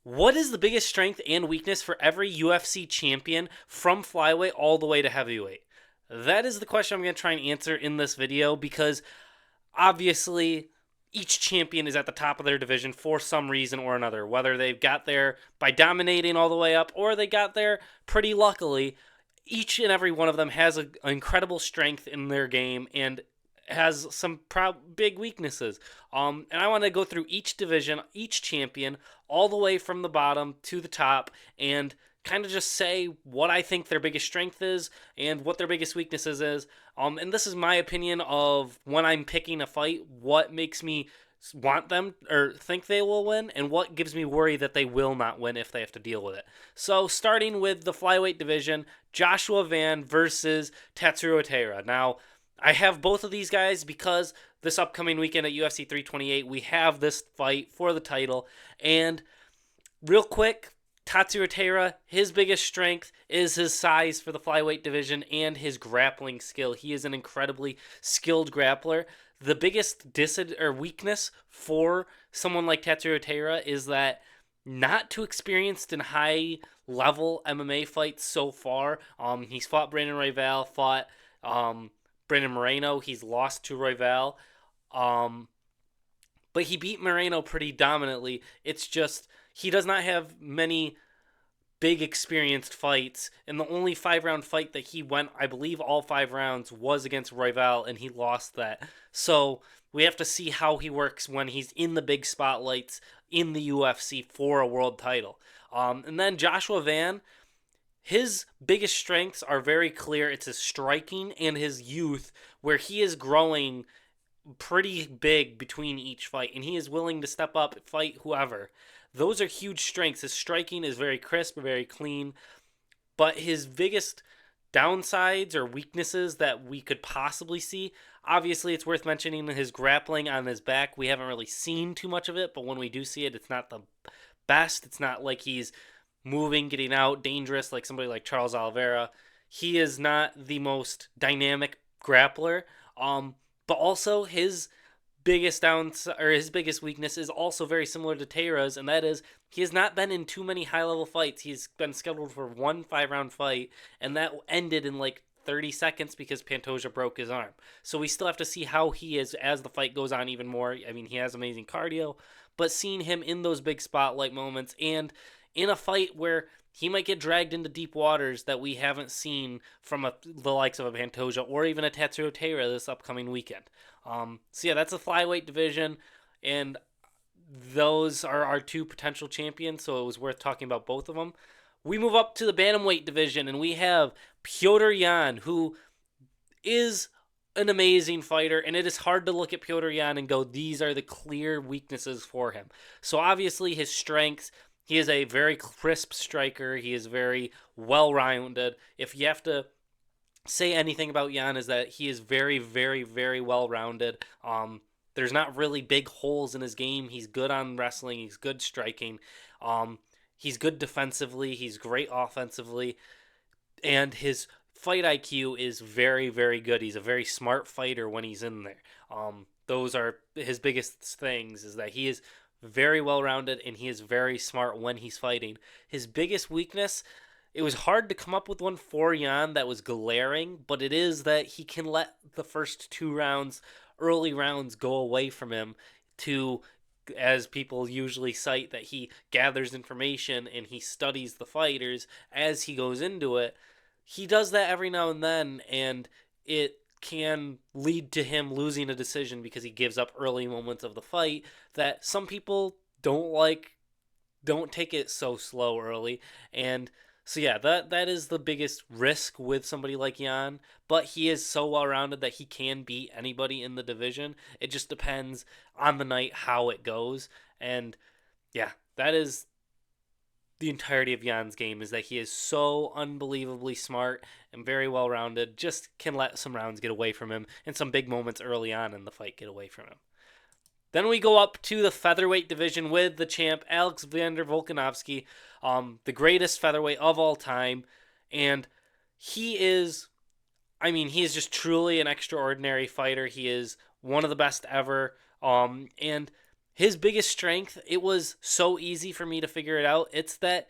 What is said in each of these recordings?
What is the biggest strength and weakness for every UFC champion from flyweight all the way to heavyweight? That is the question I'm going to try and answer in this video because obviously each champion is at the top of their division for some reason or another. Whether they've got there by dominating all the way up or they got there pretty luckily, each and every one of them has an incredible strength in their game and has some big weaknesses. And I want to go through each division, each champion, all the way from the bottom to the top, and kind of just say what I think their biggest strength is and what their biggest weaknesses is. And this is my opinion of when I'm picking a fight, what makes me want them or think they will win, and what gives me worry that they will not win if they have to deal with it. So starting with the flyweight division, Joshua Van versus Tatsuro Taira. Now, I have both of these guys because this upcoming weekend at UFC 328, we have this fight for the title. And real quick, Tatsuro Taira, his biggest strength is his size for the flyweight division and his grappling skill. He is an incredibly skilled grappler. The biggest weakness for someone like Tatsuro Taira is that not too experienced in high level MMA fights so far. He's fought Brandon Royval, fought Brandon Moreno. He's lost to Royval. But he beat Moreno pretty dominantly. It's just he does not have many big experienced fights. And the only 5-round fight that he went, I believe all 5 rounds, was against Royval, and he lost that. So we have to see how he works when he's in the big spotlights in the UFC for a world title. And then Joshua Van, his biggest strengths are very clear. It's his striking and his youth, where he is growing pretty big between each fight, and he is willing to step up, fight whoever. Those are huge strengths. His striking is very crisp, very clean, but his biggest downsides or weaknesses that we could possibly see, obviously it's worth mentioning his grappling on his back. We haven't really seen too much of it, but when we do see it, it's not the best. It's not like he's moving, getting out, dangerous like somebody like Charles Oliveira. He is not the most dynamic grappler. But also his biggest his biggest weakness is also very similar to Taira's, and that is he has not been in too many high level fights. He's been scheduled for one 5-round fight, and that ended in like 30 seconds because Pantoja broke his arm. So we still have to see how he is as the fight goes on even more. I mean, he has amazing cardio, but seeing him in those big spotlight moments and in a fight where he might get dragged into deep waters that we haven't seen from the likes of a Pantoja or even a Tatsuro Taira this upcoming weekend. So yeah, that's the flyweight division, and those are our 2 potential champions, so it was worth talking about both of them. We move up to the bantamweight division, and we have Petr Yan, who is an amazing fighter, and it is hard to look at Petr Yan and go, these are the clear weaknesses for him. So obviously his strengths, he is a very crisp striker. He is very well-rounded. If you have to say anything about Yan, is that he is very, very, very well-rounded. There's not really big holes in his game. He's good on wrestling. He's good striking. He's good defensively. He's great offensively. And his fight IQ is very, very good. He's a very smart fighter when he's in there. Those are his biggest things, is that he is very well-rounded, and he is very smart when he's fighting. His biggest weakness, it was hard to come up with one for Yan that was glaring, but it is that he can let the first 2 rounds, early rounds, go away from him to, as people usually cite, that he gathers information and he studies the fighters as he goes into it. He does that every now and then, and it can lead to him losing a decision because he gives up early moments of the fight that some people don't like, don't take it so slow early. And so yeah, that is the biggest risk with somebody like Yan, but he is so well-rounded that he can beat anybody in the division. It just depends on the night how it goes. And yeah, that is the entirety of Jan's game, is that he is so unbelievably smart and very well-rounded, just can let some rounds get away from him and some big moments early on in the fight get away from him. Then we go up to the featherweight division with the champ, Alexander Volkanovski, the greatest featherweight of all time. And he is just truly an extraordinary fighter. He is one of the best ever. And his biggest strength, it was so easy for me to figure it out. It's that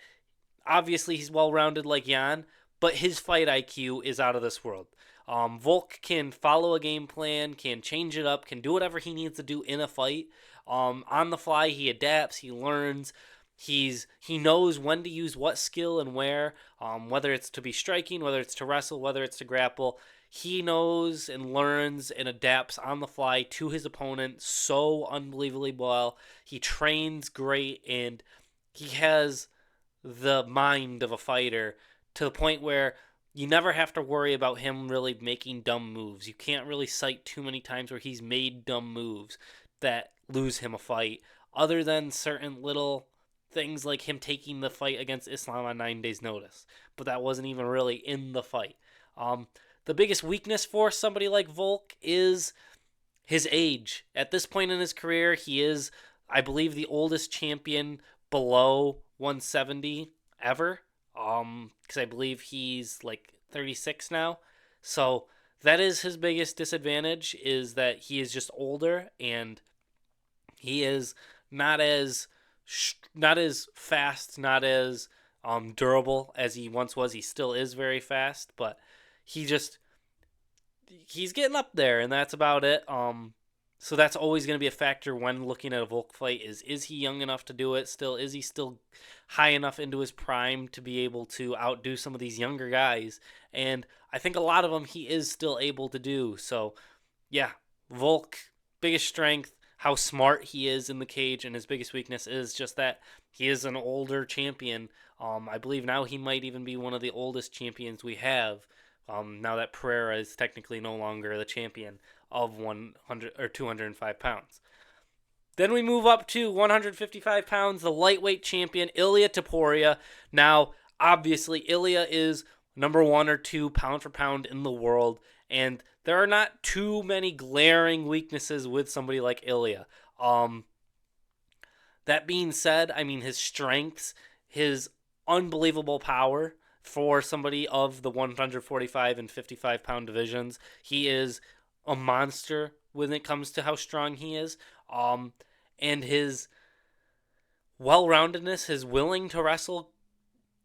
obviously he's well-rounded like Jan, but his fight IQ is out of this world. Volk can follow a game plan, can change it up, can do whatever he needs to do in a fight. On the fly, he adapts, he learns. He knows when to use what skill and where, whether it's to be striking, whether it's to wrestle, whether it's to grapple. He knows and learns and adapts on the fly to his opponent so unbelievably well. He trains great, and he has the mind of a fighter to the point where you never have to worry about him really making dumb moves. You can't really cite too many times where he's made dumb moves that lose him a fight, other than certain little things like him taking the fight against Islam on 9 days' notice. But that wasn't even really in the fight. The biggest weakness for somebody like Volk is his age. At this point in his career, he is, I believe, the oldest champion below 170 ever. Because I believe he's like 36 now. So that is his biggest disadvantage, is that he is just older, and he is not as fast, not as durable as he once was. He still is very fast, but he's getting up there, and that's about it. So that's always going to be a factor when looking at a Volk fight, is he young enough to do it still? Is he still high enough into his prime to be able to outdo some of these younger guys? And I think a lot of them he is still able to do. So, yeah, Volk, biggest strength, how smart he is in the cage, and his biggest weakness is just that he is an older champion. I believe now he might even be one of the oldest champions we have, now that Pereira is technically no longer the champion of 100 or 205 pounds. Then we move up to 155 pounds, the lightweight champion, Ilia Topuria. Now, obviously, Ilia is number 1 or 2 pound for pound in the world, and there are not too many glaring weaknesses with somebody like Ilia. That being said, I mean, his strengths, his unbelievable power for somebody of the 145 and 55 pound divisions, he is a monster when it comes to how strong he is. And his well-roundedness, his willing to wrestle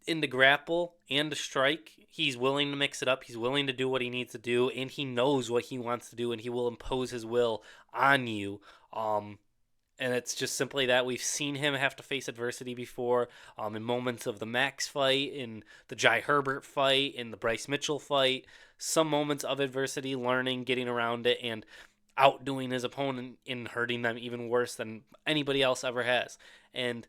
in the grapple and to strike. He's willing to mix it up. He's willing to do what he needs to do, and he knows what he wants to do, and he will impose his will on you. And it's just simply that we've seen him have to face adversity before, in moments of the Max fight, in the Jai Herbert fight, in the Bryce Mitchell fight. Some moments of adversity, learning, getting around it, and outdoing his opponent in hurting them even worse than anybody else ever has. And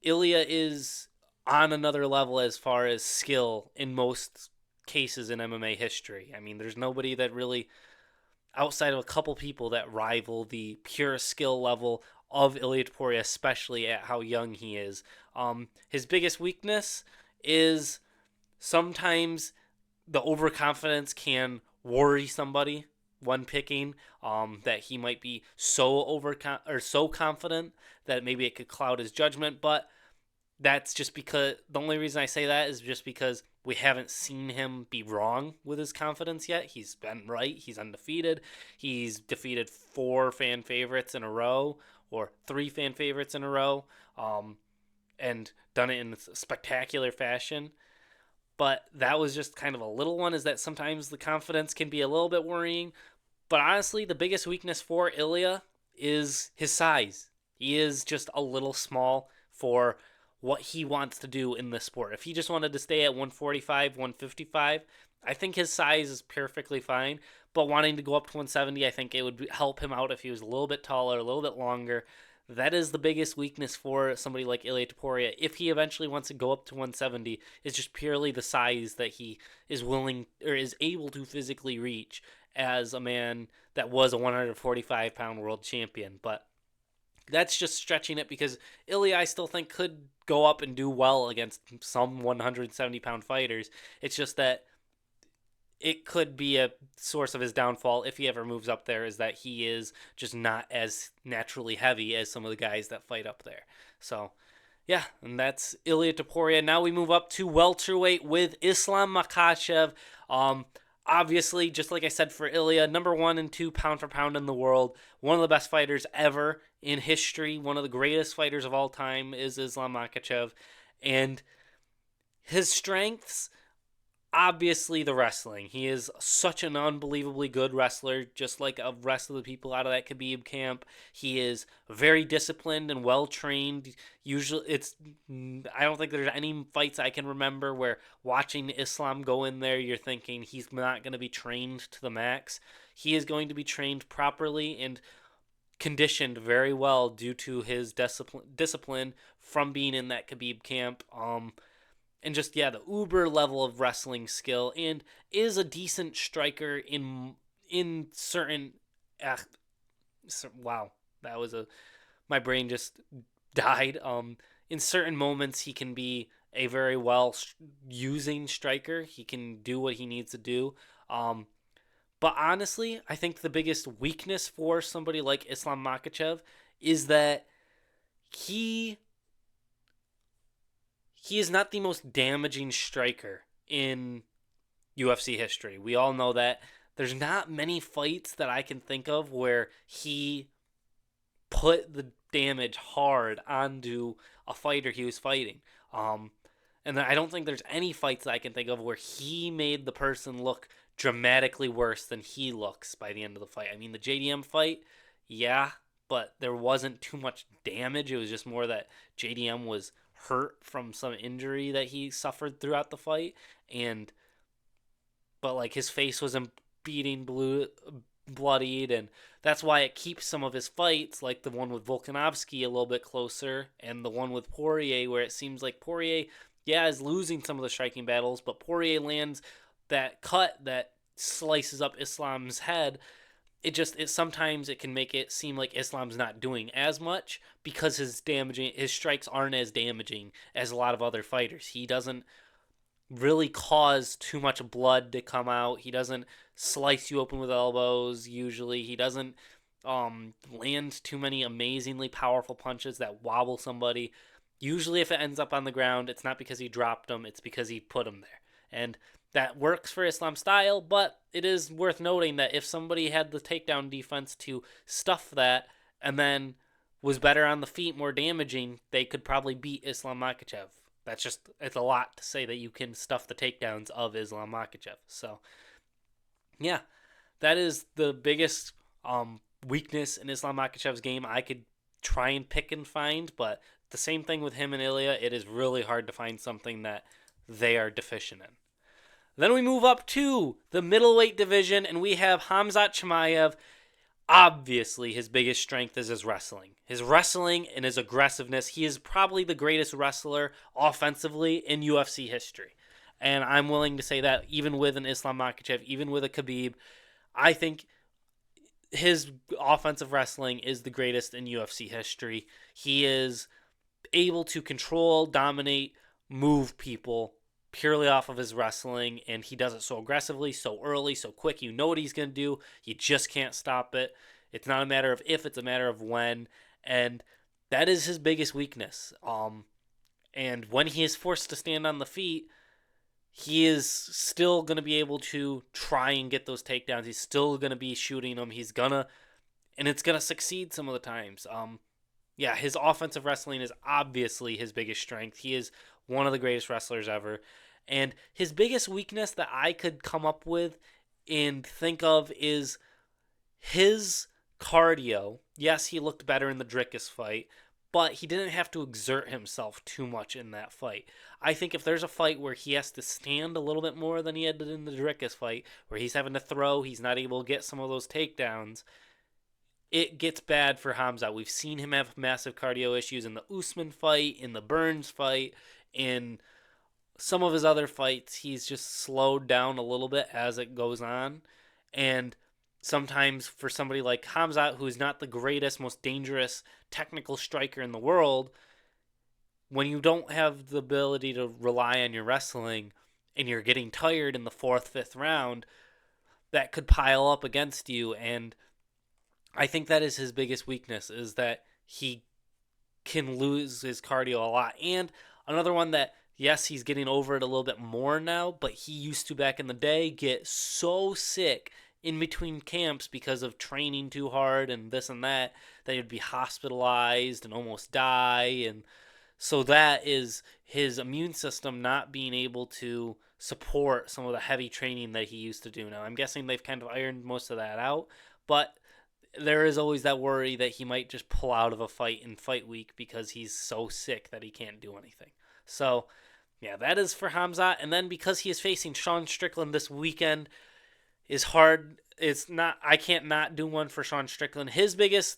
Ilia is on another level as far as skill in most cases in MMA history. I mean, there's nobody that really, outside of a couple people, that rival the pure skill level of Ilia Topuria, especially at how young he is. His biggest weakness is sometimes the overconfidence can worry somebody when picking, that he might be so so confident that maybe it could cloud his judgment. But that's just because, the only reason I say that is just because we haven't seen him be wrong with his confidence yet. He's been right. He's undefeated. He's defeated 4 fan favorites in a row, or 3 fan favorites in a row, and done it in a spectacular fashion. But that was just kind of a little one, is that sometimes the confidence can be a little bit worrying. But honestly, the biggest weakness for Ilia is his size. He is just a little small for what he wants to do in this sport. If he just wanted to stay at 145, 155, I think his size is perfectly fine. But wanting to go up to 170, I think it would help him out if he was a little bit taller, a little bit longer. That is the biggest weakness for somebody like Ilia Topuria. If he eventually wants to go up to 170, it's just purely the size that he is willing or is able to physically reach as a man that was a 145-pound world champion. But that's just stretching it, because Ilia, I still think, could go up and do well against some 170-pound fighters. It's just that it could be a source of his downfall if he ever moves up there, is that he is just not as naturally heavy as some of the guys that fight up there. So, yeah, and that's Ilia Topuria. Now we move up to welterweight with Islam Makhachev. Obviously, just like I said for Ilya, number 1 and 2 pound for pound in the world, one of the best fighters ever in history, one of the greatest fighters of all time is Islam Makhachev. And his strengths, obviously the wrestling. He is such an unbelievably good wrestler, just like the rest of the people out of that Khabib camp. He is very disciplined and well trained. Usually, I don't think there's any fights I can remember where watching Islam go in there, you're thinking he's not going to be trained to the max. He is going to be trained properly and conditioned very well due to his discipline from being in that Khabib camp. And just the uber level of wrestling skill, and is a decent striker in certain. Wow, that was my brain just died. In certain moments, he can be a very well using striker. He can do what he needs to do. But honestly, I think the biggest weakness for somebody like Islam Makhachev is that he is not the most damaging striker in UFC history. We all know that. There's not many fights that I can think of where he put the damage hard onto a fighter he was fighting. And I don't think there's any fights that I can think of where he made the person look dramatically worse than he looks by the end of the fight. I mean, the JDM fight, yeah, but there wasn't too much damage. It was just more that JDM was hurt from some injury that he suffered throughout the fight, but like his face wasn't beating bloodied, and that's why it keeps some of his fights, like the one with Volkanovski, a little bit closer, and the one with Poirier, where it seems like Poirier, is losing some of the striking battles, but Poirier lands that cut that slices up Islam's head. It sometimes it can make it seem like Islam's not doing as much because his strikes aren't as damaging as a lot of other fighters. He doesn't really cause too much blood to come out. He doesn't slice you open with elbows usually. He doesn't land too many amazingly powerful punches that wobble somebody. Usually if it ends up on the ground, it's not because he dropped them, it's because he put them there. And that works for Islam's style, but it is worth noting that if somebody had the takedown defense to stuff that and then was better on the feet, more damaging, they could probably beat Islam Makhachev. It's a lot to say that you can stuff the takedowns of Islam Makhachev. So, yeah, that is the biggest weakness in Islam Makhachev's game I could try and pick and find, but the same thing with him and Ilya, it is really hard to find something that they are deficient in. Then we move up to the middleweight division, and we have Khamzat Chimaev. Obviously, his biggest strength is his wrestling. His wrestling and his aggressiveness. He is probably the greatest wrestler offensively in UFC history. And I'm willing to say that even with an Islam Makhachev, even with a Khabib, I think his offensive wrestling is the greatest in UFC history. He is able to control, dominate, move people purely off of his wrestling, and he does it so aggressively, so early, so quick. You know what he's going to do. You just can't stop it. It's not a matter of if, it's a matter of when, and that is his biggest weakness. And when he is forced to stand on the feet, he is still going to be able to try and get those takedowns. He's still going to be shooting them. And it's going to succeed some of the times. His offensive wrestling is obviously his biggest strength. He is one of the greatest wrestlers ever. And his biggest weakness that I could come up with and think of is his cardio. Yes, he looked better in the Dricus fight, but he didn't have to exert himself too much in that fight. I think if there's a fight where he has to stand a little bit more than he had in the Dricus fight, where he's having to throw, he's not able to get some of those takedowns, it gets bad for Khamzat. We've seen him have massive cardio issues in the Usman fight, in the Burns fight, in some of his other fights. He's just slowed down a little bit as it goes on. And sometimes for somebody like Khamzat, who's not the greatest, most dangerous technical striker in the world, when you don't have the ability to rely on your wrestling and you're getting tired in the 4th, 5th round, that could pile up against you. And I think that is his biggest weakness, is that he can lose his cardio a lot. And another one that Yes, he's getting over it a little bit more now, but he used to back in the day get so sick in between camps because of training too hard and this and that he would be hospitalized and almost die. And so that is his immune system not being able to support some of the heavy training that he used to do. Now, I'm guessing they've kind of ironed most of that out, but there is always that worry that he might just pull out of a fight in fight week because he's so sick that he can't do anything. So, yeah, that is for Hamzat. And then because he is facing Sean Strickland this weekend is hard. It's not, I can't not do one for Sean Strickland. His biggest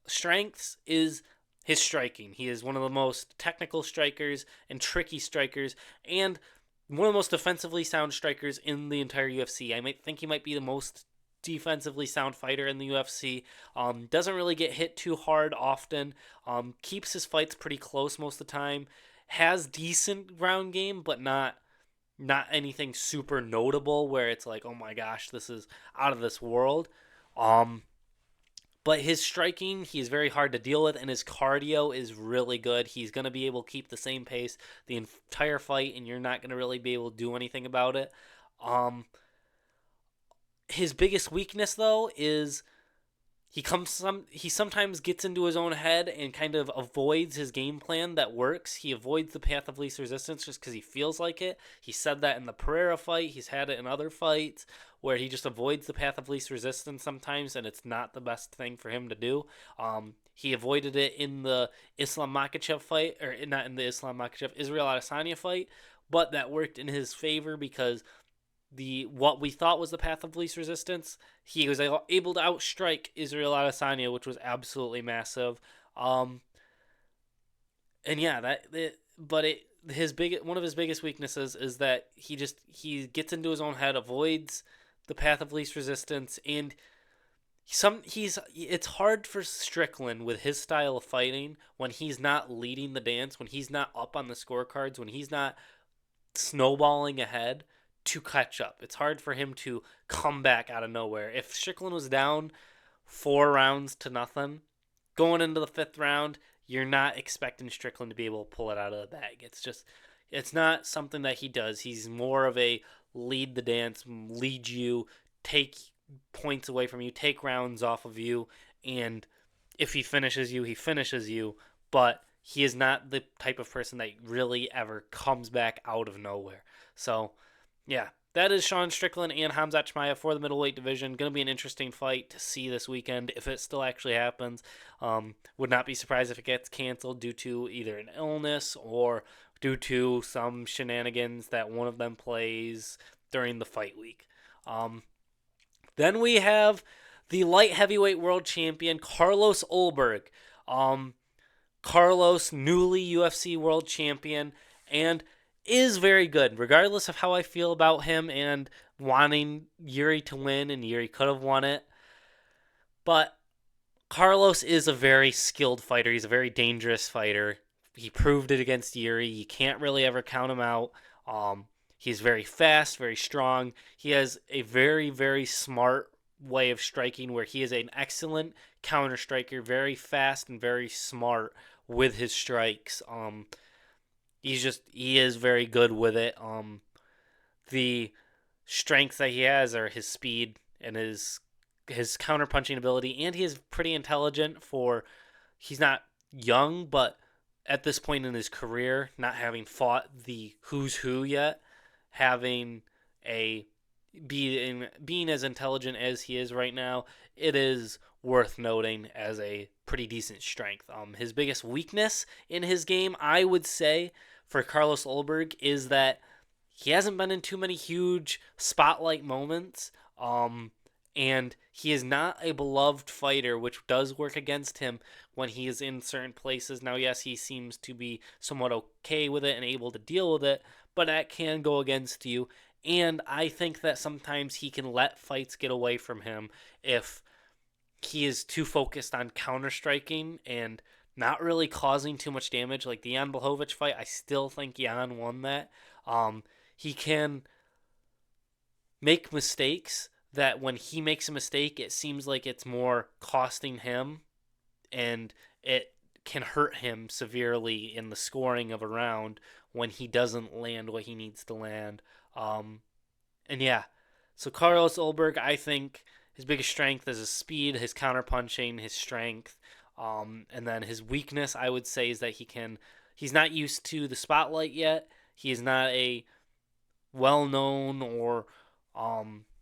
strengths is his striking. He is one of the most technical strikers and tricky strikers, and one of the most defensively sound strikers in the entire UFC. I might think he might be the most defensively sound fighter in the UFC. Doesn't really get hit too hard often. Keeps his fights pretty close most of the time. Has decent ground game, but not anything super notable where it's like, oh my gosh, this is out of this world. But his striking, he's very hard to deal with, and his cardio is really good. He's going to be able to keep the same pace the entire fight, and you're not going to really be able to do anything about it. His biggest weakness, though, is he sometimes gets into his own head and kind of avoids his game plan that works. He avoids the path of least resistance just because he feels like it. He said that in the Pereira fight. He's had it in other fights where he just avoids the path of least resistance sometimes, and it's not the best thing for him to do. He avoided it in the Islam Makhachev fight, or not in the Islam Makhachev, Israel Adesanya fight, but that worked in his favor because what we thought was the path of least resistance, he was able to outstrike Israel Adesanya, which was absolutely massive. And yeah, one of his biggest weaknesses is that he gets into his own head, avoids the path of least resistance, and it's hard for Strickland with his style of fighting when he's not leading the dance, when he's not up on the scorecards, when he's not snowballing ahead to catch up. It's hard for him to come back out of nowhere. If Strickland was down 4-0 going into the 5th round, you're not expecting Strickland to be able to pull it out of the bag. It's not something that he does. He's more of a lead the dance, lead you, take points away from you, take rounds off of you, and if he finishes you, he finishes you, but he is not the type of person that really ever comes back out of nowhere. So, yeah, that is Sean Strickland and Khamzat Chimaev for the middleweight division. Going to be an interesting fight to see this weekend if it still actually happens. Would not be surprised if it gets canceled due to either an illness or due to some shenanigans that one of them plays during the fight week. Then we have the light heavyweight world champion, Carlos Ulberg. Carlos, newly UFC world champion, and is very good, regardless of how I feel about him and wanting Yuri to win, and Yuri could have won it. But Carlos is a very skilled fighter. He's a very dangerous fighter. He proved it against Yuri. You can't really ever count him out. He's very fast, very strong. He has a very, very smart way of striking where he is an excellent counter striker, very fast and very smart with his strikes. He is very good with it. The strengths that he has are his speed and his counter punching ability, and he is pretty intelligent he's not young, but at this point in his career, not having fought the who's who yet, being as intelligent as he is right now, it is worth noting as a pretty decent strength. His biggest weakness in his game, I would say, for Carlos Ulberg, is that he hasn't been in too many huge spotlight moments, and he is not a beloved fighter, which does work against him when he is in certain places. Now, yes, he seems to be somewhat okay with it and able to deal with it, but that can go against you. And I think that sometimes he can let fights get away from him if he is too focused on counter-striking and not really causing too much damage. Like the Jan Blachowicz fight, I still think Jan won that. He can make mistakes that when he makes a mistake, it seems like it's more costing him, and it can hurt him severely in the scoring of a round when he doesn't land what he needs to land. And yeah, so Carlos Ulberg, I think his biggest strength is his speed, his counterpunching, his strength. And then his weakness, I would say, is that he's not used to the spotlight yet. He is not a well-known or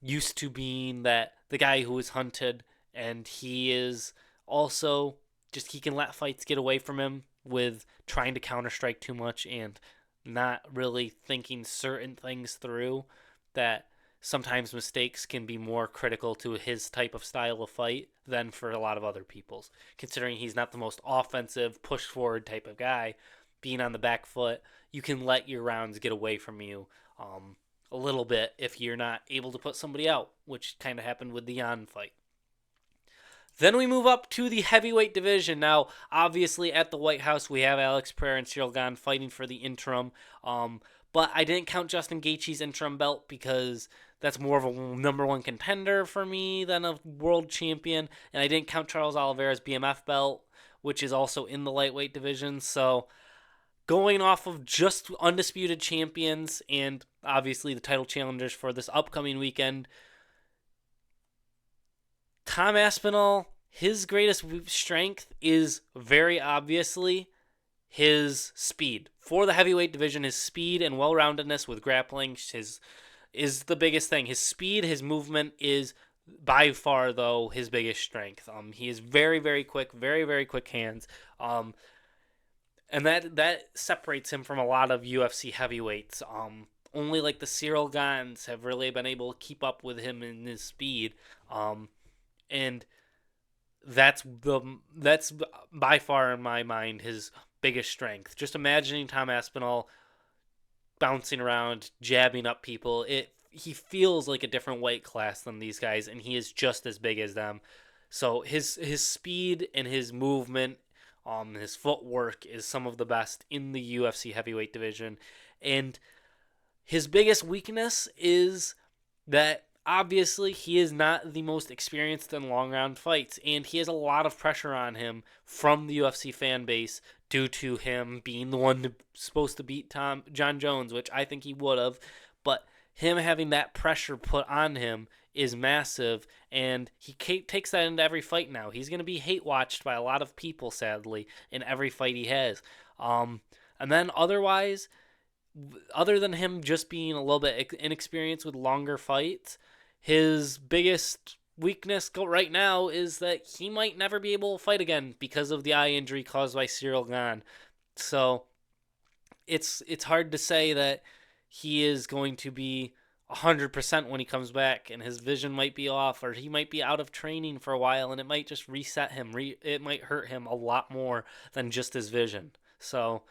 used to being the guy who is hunted, and he is also just he can let fights get away from him with trying to counter-strike too much and not really thinking certain things through, that sometimes mistakes can be more critical to his type of style of fight than for a lot of other people's. Considering he's not the most offensive, push forward type of guy, being on the back foot, you can let your rounds get away from you a little bit if you're not able to put somebody out, which kind of happened with the Yan fight. Then we move up to the heavyweight division. Now, obviously, at the White House, we have Alex Pereira and Ciryl Gane fighting for the interim. But I didn't count Justin Gaethje's interim belt because that's more of a number one contender for me than a world champion. And I didn't count Charles Oliveira's BMF belt, which is also in the lightweight division. So going off of just undisputed champions and obviously the title challengers for this upcoming weekend, Tom Aspinall, his greatest strength is very obviously his speed. For the heavyweight division, his speed and well-roundedness with grappling is the biggest thing. His speed, his movement is by far, though, his biggest strength. He is very, very quick, very, very quick hands. And that separates him from a lot of UFC heavyweights. Only like the Ciryl Ganes have really been able to keep up with him in his speed. And that's by far in my mind his biggest strength. Just imagining Tom Aspinall bouncing around, jabbing up people, he feels like a different weight class than these guys, and he is just as big as them. So his speed and his movement, his footwork is some of the best in the UFC heavyweight division. And his biggest weakness is that obviously he is not the most experienced in long round fights, and he has a lot of pressure on him from the UFC fan base due to him being the one supposed to beat John Jones, which I think he would have. But him having that pressure put on him is massive, and he takes that into every fight now. He's going to be hate-watched by a lot of people, sadly, in every fight he has. And then otherwise, other than him just being a little bit inexperienced with longer fights, his biggest weakness right now is that he might never be able to fight again because of the eye injury caused by Ciryl Gane. So it's hard to say that he is going to be 100% when he comes back, and his vision might be off, or he might be out of training for a while, and it might just reset him. It might hurt him a lot more than just his vision. So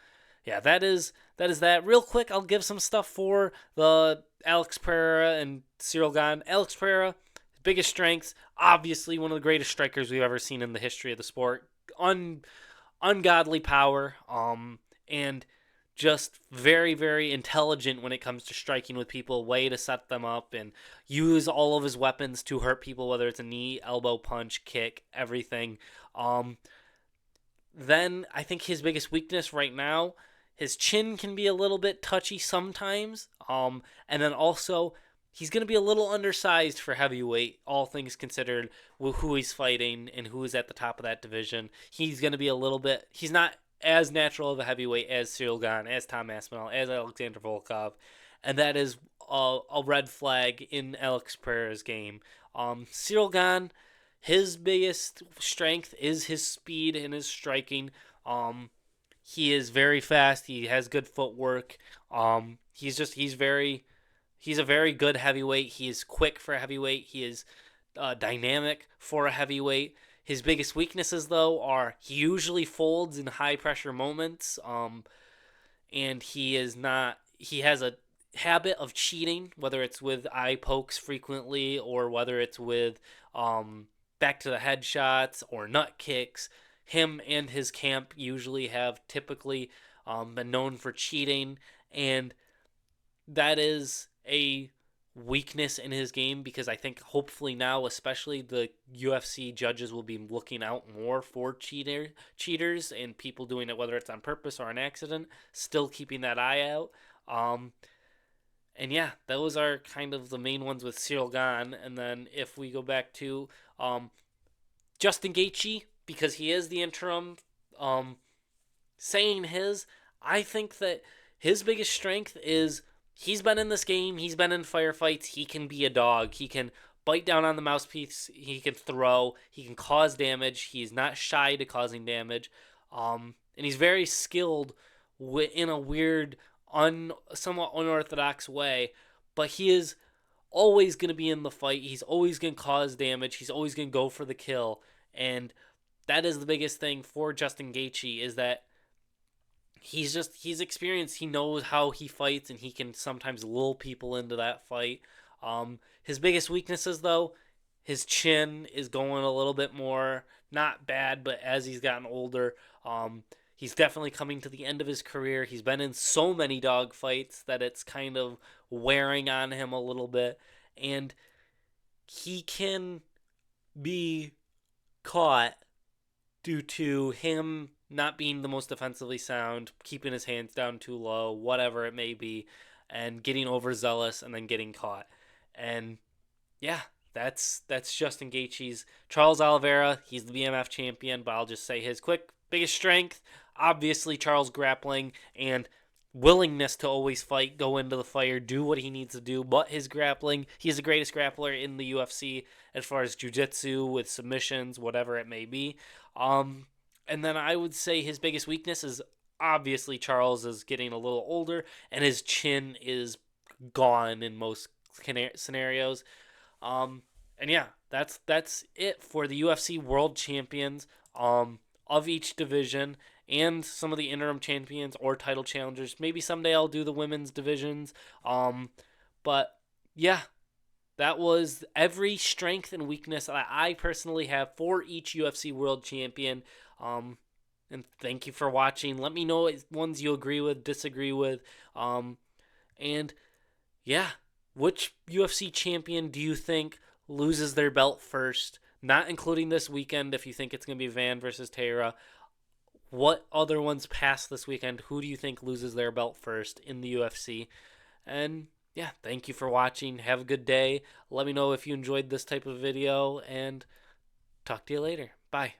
yeah, that is that. Real quick, I'll give some stuff for the Alex Pereira and Ciryl Gane. Alex Pereira, biggest strengths, obviously one of the greatest strikers we've ever seen in the history of the sport. Ungodly power, and just very, very intelligent when it comes to striking with people, way to set them up and use all of his weapons to hurt people, whether it's a knee, elbow, punch, kick, everything. Then I think his biggest weakness right now, his chin can be a little bit touchy sometimes. And then also, he's going to be a little undersized for heavyweight, all things considered, with who he's fighting and who is at the top of that division. He's going to be a little bit, he's not as natural of a heavyweight as Ciryl Gane, as Tom Aspinall, as Alexander Volkov. And that is a red flag in Alex Pereira's game. Ciryl Gane, his biggest strength is his speed and his striking. He is very fast. He has good footwork. He's a very good heavyweight. He is quick for a heavyweight. He is dynamic for a heavyweight. His biggest weaknesses, though, are he usually folds in high-pressure moments, and he has a habit of cheating, whether it's with eye pokes frequently or whether it's with back-to-the-head shots or nut kicks. Him and his camp usually have typically been known for cheating, and that is a weakness in his game, because I think hopefully now, especially the UFC judges will be looking out more for cheaters and people doing it, whether it's on purpose or an accident, still keeping that eye out. Um, and yeah, those are kind of the main ones with Cyril Gane. And then if we go back to um, Justin Gaethje, because he is the interim, um, saying I think that his biggest strength is he's been in this game, he's been in firefights, he can be a dog, he can bite down on the mouthpiece, he can throw, he can cause damage, he's not shy to causing damage, and he's very skilled in a weird, somewhat unorthodox way, but he is always going to be in the fight, he's always going to cause damage, he's always going to go for the kill, and that is the biggest thing for Justin Gaethje, is that he's experienced. He knows how he fights, and he can sometimes lull people into that fight. His biggest weaknesses, though, his chin is going a little bit more not bad, but as he's gotten older, he's definitely coming to the end of his career. He's been in so many dog fights that it's kind of wearing on him a little bit, and he can be caught due to him not being the most defensively sound, keeping his hands down too low, whatever it may be, and getting overzealous and then getting caught. And yeah, that's Justin Gaethje's. Charles Oliveira, he's the BMF champion, but I'll just say his quick biggest strength, obviously Charles grappling and willingness to always fight, go into the fire, do what he needs to do, but his grappling, he's the greatest grappler in the UFC as far as jiu-jitsu with submissions, whatever it may be. And then I would say his biggest weakness is obviously Charles is getting a little older and his chin is gone in most scenarios. And yeah, that's it for the UFC World Champions of each division and some of the interim champions or title challengers. Maybe someday I'll do the women's divisions. But yeah, that was every strength and weakness that I personally have for each UFC World Champion. And thank you for watching. Let me know ones you agree with, disagree with. And yeah, which UFC champion do you think loses their belt first? Not including this weekend if you think it's going to be Van versus Taylor. What other ones past this weekend? Who do you think loses their belt first in the UFC? And yeah, thank you for watching. Have a good day. Let me know if you enjoyed this type of video, and talk to you later. Bye.